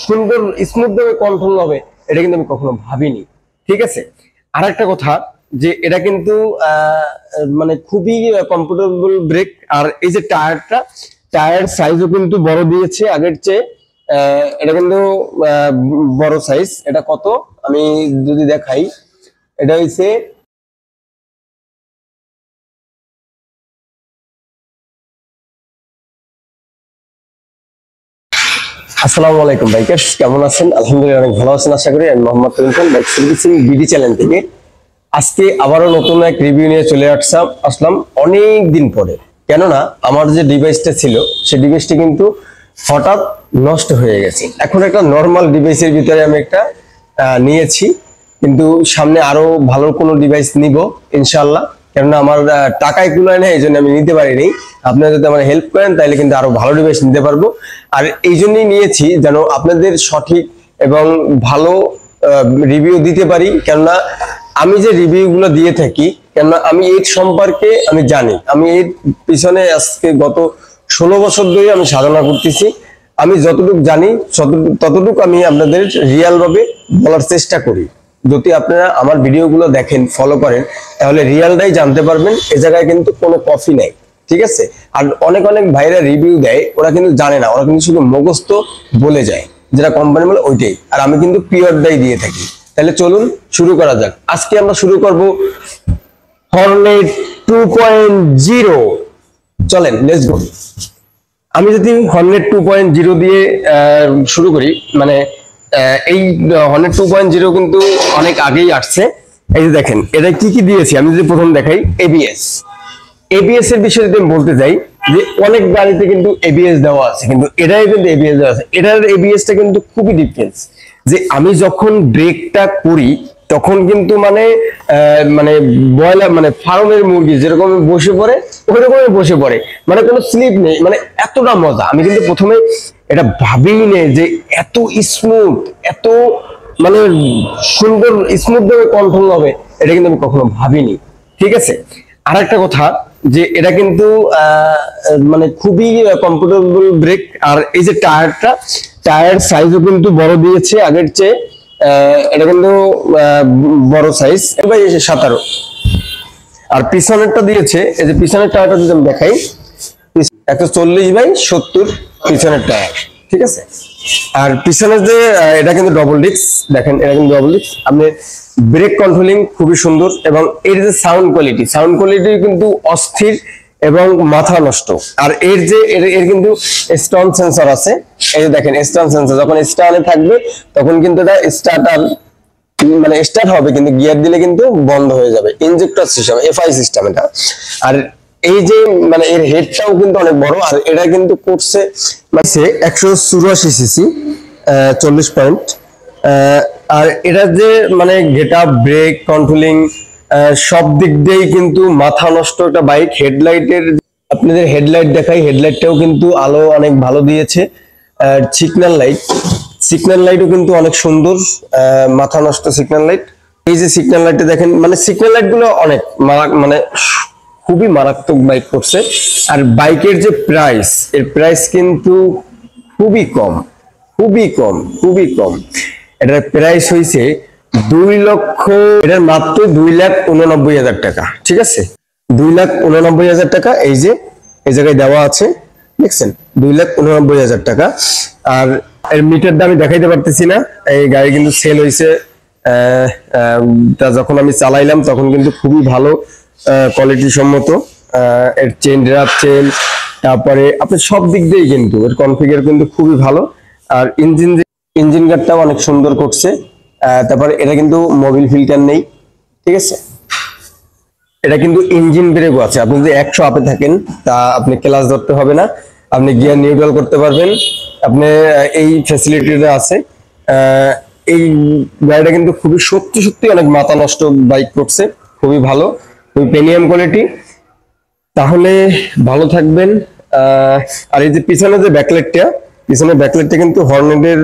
সুন্দর স্মুথ ভাবে কন্ট্রোল হবে এটা কিন্তু আমি কখনো ভাবিনি। ঠিক আছে, আর একটা কথা যে এটা কিন্তু মানে খুবই কমফোর্টেবল ব্রেক। আর এই যে টায়ার সাইজও কিন্তু বড় দিয়েছে আগের চেয়ে। এটা কিন্তু বড় সাইজ। এটা কত আমি যদি দেখাই, এটা হইছে আসসালামু আলাইকুম বাইকার্স, কেমন আছেন? আলহামদুলিল্লাহ অনেক ভালো আছেন আশা করি। আমি Mohammad Tarin bike servicing BD channel থেকে আজকে আবারও নতুন এক রিভিউ নিয়ে চলে আসলাম অনেক দিন পরে। কেননা আমার যে ডিভাইসটা ছিল সেই ডিভাইসটি কিন্তু হঠাৎ নষ্ট হয়ে গেছে। এখন একটা নর্মাল ডিভাইসের ভিতরে আমি একটা নিয়েছি, কিন্তু সামনে আরো ভালো কোনো ডিভাইস নিব ইনশাআল্লাহ। কেননা আমার টাকায় কুলায় না, এই জন্য আমি নিতে পারিনি। আপনারা যদি আমার হেল্প করেন তাহলে কিন্তু আরো ভালো ডিভাইস নিতে পারবো। আর এই জন্যই নিয়েছি যেন আপনাদের সঠিক এবং ভালো রিভিউ দিতে পারি। কেননা আমি যে রিভিউ গুলো দিয়ে থাকি, কেননা আমি এর সম্পর্কে আমি জানি। আমি এর পিছনে আজকে গত 16 বছর ধরে আমি সাধনা করতেছি। আমি যতটুকু জানি ততটুকু আমি আপনাদের রিয়াল ভাবে বলার চেষ্টা করি। যদি আপনারা আমার ভিডিওগুলো দেখেন, ফলো করেন, তাহলে রিয়ালটাই জানতে পারবেন। এ জায়গায় কিন্তু কোনো কফি নাই, ঠিক আছে? আর অনেক ভাইরা রিভিউ দেয়, ওরা কিন্তু জানে না, ওরা কিন্তু শুধু মুখস্থ বলে যায়, যেটা কোম্পানি বলে ওইটাই। আর আমি কিন্তু পিওরটাই দিয়ে থাকি। তাহলে চলুন শুরু করা যাক। আজকে আমরা শুরু করব হর্নেট 2.0। চলেন লেটস গো। আমি যদি হর্নেট 2.0 দিয়ে শুরু করি, মানে এই হর্নেট 2.0 কিন্তু অনেক আগেই আসছে। এই যে দেখেন এটা কি কি দিয়েছি। আমি যদি প্রথম দেখাই, এবিএস এর বিষয়ে যদি আমি বলতে যাই, যে অনেক গাড়িতে কিন্তু এবিএস দেওয়া আছে, কিন্তু এটাই কিন্তু এবিএস দেওয়া আছে। এটার এবিএসটা কিন্তু খুবই ডিফারেন্স। যে আমি যখন ব্রেকটা করি তখন কিন্তু মানে বয়লার মানে ফার্মের মুরগি যেরকম বসে পড়ে ওইরকমই বসে পড়ে, মানে কোনো স্লিপ নেই, মানে এতটা মজা। আমি কিন্তু প্রথমে এটা ভাবিই নেই যে এত স্মুথ, এত মানে সুন্দর স্মুথ ভাবে কন্ট্রোল হবে, এটা কিন্তু আমি কখনো ভাবিনি। ঠিক আছে, আর একটা কথা যে এটা কিন্তু মানে খুবই কমফোর্টেবল ব্রেক। আর এই যে টায়ার সাইজও কিন্তু বড় দিয়েছে আগের চেয়ে। এটা কিন্তু বড় সাইজ, 17। আর পিছনেরটা দিয়েছে, এই যে পিছনের টায়ারটা যদি আমি দেখাই, 140/70 পিছনের টায়ার। ঠিক আছে, আর পিছনের যে এটা কিন্তু ডবল ডিস্ক, দেখেন এটা কিন্তু ডবল ডিস্ক। আপনি ব্রেক কন্ট্রোলিং খুবই সুন্দর, এবং এর যে সাউন্ড কোয়ালিটি কিন্তু অস্থির এবং মাথা নষ্ট। আর এর যে এর কিন্তু স্টোন সেন্সর আছে। এই যে দেখেন স্টোন সেন্সর, যখন স্টার্টে থাকবে তখন কিন্তু এটা স্টার্ট হবে, কিন্তু গিয়ার দিলে কিন্তু বন্ধ হয়ে যাবে। ইনজেক্টর সিস্টেম, এফআই সিস্টেম এটা। আর এই যে মানে এর হেডটাও কিন্তু অনেক বড়। আর এটা কিন্তু করছে 184 সিসি, 40 পয়েন্ট। আর এটা যে মানে গেটআপ, ব্রেক কন্ট্রোলিং সব দিক দিয়েই কিন্তু মাথা নষ্ট একটা বাইক। হেডলাইটের আপনাদের হেডলাইট দেখাই, হেডলাইটটাও কিন্তু আলো অনেক ভালো দিয়েছে। সিগন্যাল লাইটও কিন্তু অনেক সুন্দর, মাথা নষ্ট সিগন্যাল লাইট। এই যে সিগন্যাল লাইটটা দেখেন, মানে সিগন্যাল লাইট গুলো অনেক মানে খুবই মারাত্মক বাইক করছে। আর বাইকের যে প্রাইস, এর প্রাইস কিন্তু খুবই কম। এটার প্রাইস হয়েছে 2 লক্ষ, এটার মাত্র 2,89,000 টাকা। ঠিক আছে, 2,89,000 টাকা। এই যে এই জায়গায় দেওয়া আছে, দেখছেন, 2,89,000 টাকা। আর এর মিটারটা আমি দেখাইতে পারতেছি না। এই গাড়ি কিন্তু সেল হয়েছে। তা যখন আমি চালাইলাম তখন কিন্তু খুবই ভালো কোয়ালিটি সম্মত। এর চেন, ড্রাপ চেন, তারপরে আপনি সব দিক দিয়েই কিন্তু এর কনফিগার কিন্তু খুবই ভালো। আর ইঞ্জিন গার্ডটাও অনেক সুন্দর করছে। তারপরে এটা কিন্তু মোবিল ফিল্টার নেই। ঠিক আছে, এটা কিন্তু ইঞ্জিন ব্রেকও আছে। আপনি যদি 100 আপে থাকেন তা আপনি ক্লাচ ধরতে হবে না, আপনি গিয়ার নিউট্রাল করতে পারবেন। আপনি এই ফ্যাসিলিটিটা আছে। এই গাড়িটা কিন্তু খুবই সত্যি অনেক মাথা নষ্ট বাইক করছে, খুবই ভালো, খুবই প্রিমিয়াম কোয়ালিটি। তাহলে ভালো থাকবেন। আর এই যে পিছনে যে ব্যাকলাইটটা কিন্তু হর্নেটের